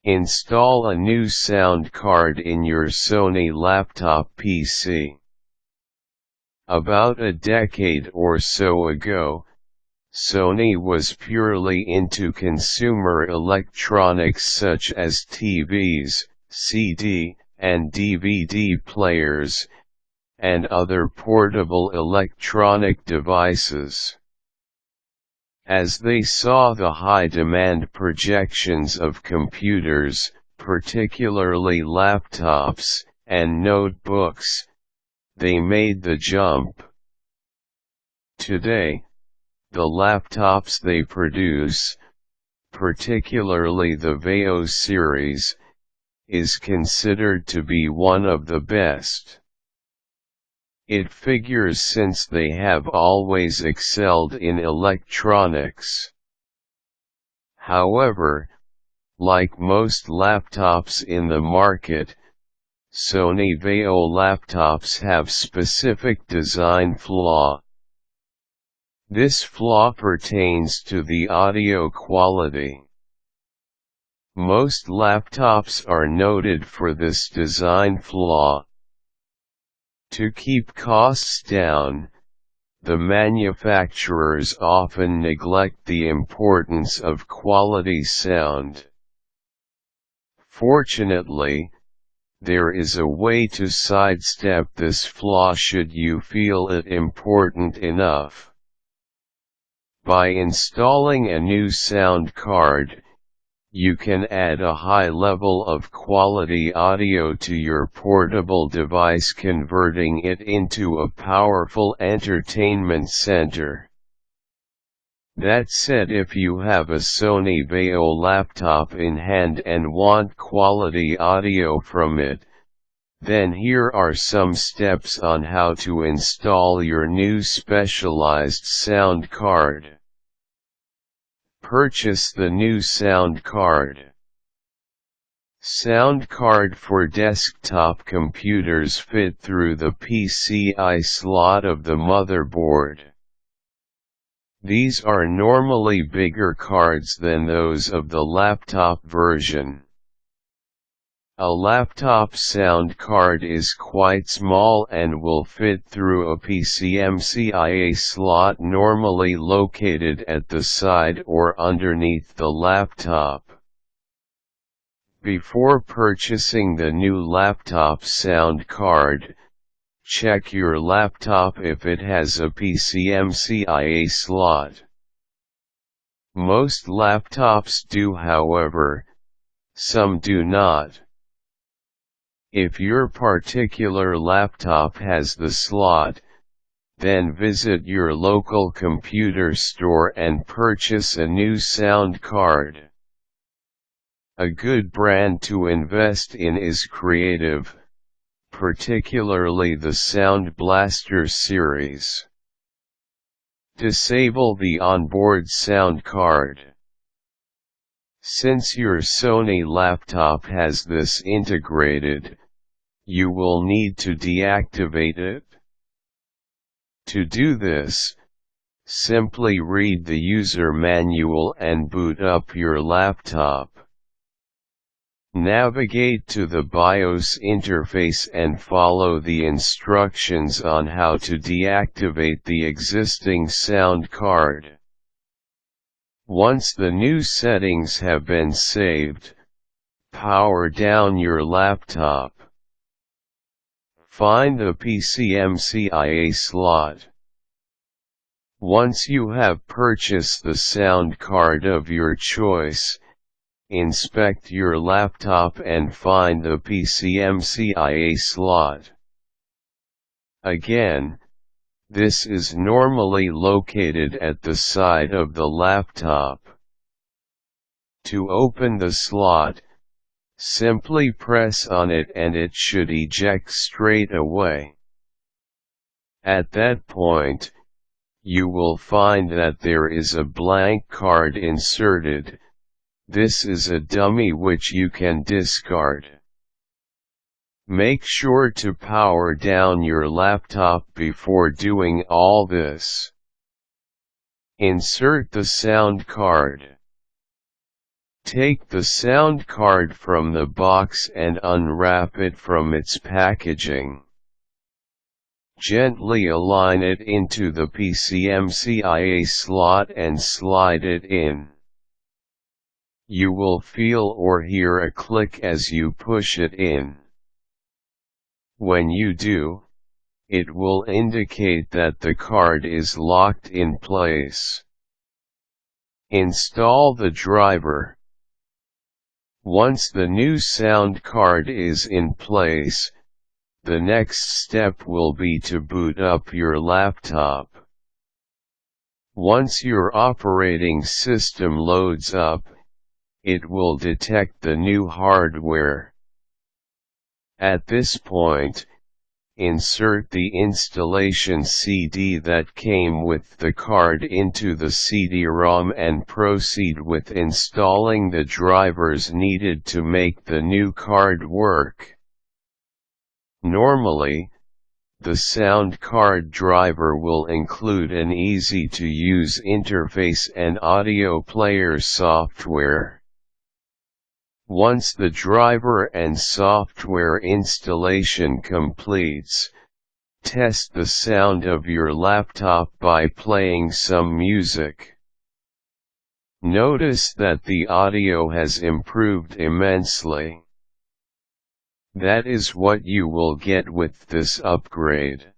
Install a new sound card in your Sony laptop PC. About a decade or so ago, Sony was purely into consumer electronics such as TVs, CD and DVD players, and other portable electronic devices. As they saw the high demand projections of computers, particularly laptops and notebooks, they made the jump. Today, the laptops they produce, particularly the VAIO series, is considered to be one of the best. It figures since they have always excelled in electronics. However, like most laptops in the market, Sony VAIO laptops have specific design flaw. This flaw pertains to the audio quality. Most laptops are noted for this design flaw. To keep costs down, the manufacturers often neglect the importance of quality sound. Fortunately, there is a way to sidestep this flaw should you feel it important enough. By installing a new sound card, you can add a high level of quality audio to your portable device, converting it into a powerful entertainment center. That said, if you have a Sony VAIO laptop in hand and want quality audio from it, then here are some steps on how to install your new specialized sound card. Purchase the new sound card. Sound card for desktop computers fit through the PCI slot of the motherboard. These are normally bigger cards than those of the laptop version. A laptop sound card is quite small and will fit through a PCMCIA slot normally located at the side or underneath the laptop. Before purchasing the new laptop sound card, check your laptop if it has a PCMCIA slot. Most laptops do, however, some do not. If your particular laptop has the slot, then visit your local computer store and purchase a new sound card. A good brand to invest in is Creative, particularly the Sound Blaster series. Disable the onboard sound card. Since your Sony laptop has this integrated, you will need to deactivate it. To do this, simply read the user manual and boot up your laptop. Navigate to the BIOS interface and follow the instructions on how to deactivate the existing sound card. Once the new settings have been saved, power down your laptop. Find the PCMCIA slot. Once you have purchased the sound card of your choice, inspect your laptop and find the PCMCIA slot. Again, this is normally located at the side of the laptop. To open the slot, simply press on it and it should eject straight away. At that point, you will find that there is a blank card inserted. This is a dummy which you can discard. Make sure to power down your laptop before doing all this. Insert the sound card. Take the sound card from the box and unwrap it from its packaging. Gently align it into the PCMCIA slot and slide it in. You will feel or hear a click as you push it in. When you do, it will indicate that the card is locked in place. Install the driver. Once the new sound card is in place, the next step will be to boot up your laptop. Once your operating system loads up, it will detect the new hardware. At this point, insert the installation CD that came with the card into the CD-ROM and proceed with installing the drivers needed to make the new card work. Normally, the sound card driver will include an easy-to-use interface and audio player software. Once the driver and software installation completes, test the sound of your laptop by playing some music. Notice that the audio has improved immensely. That is what you will get with this upgrade.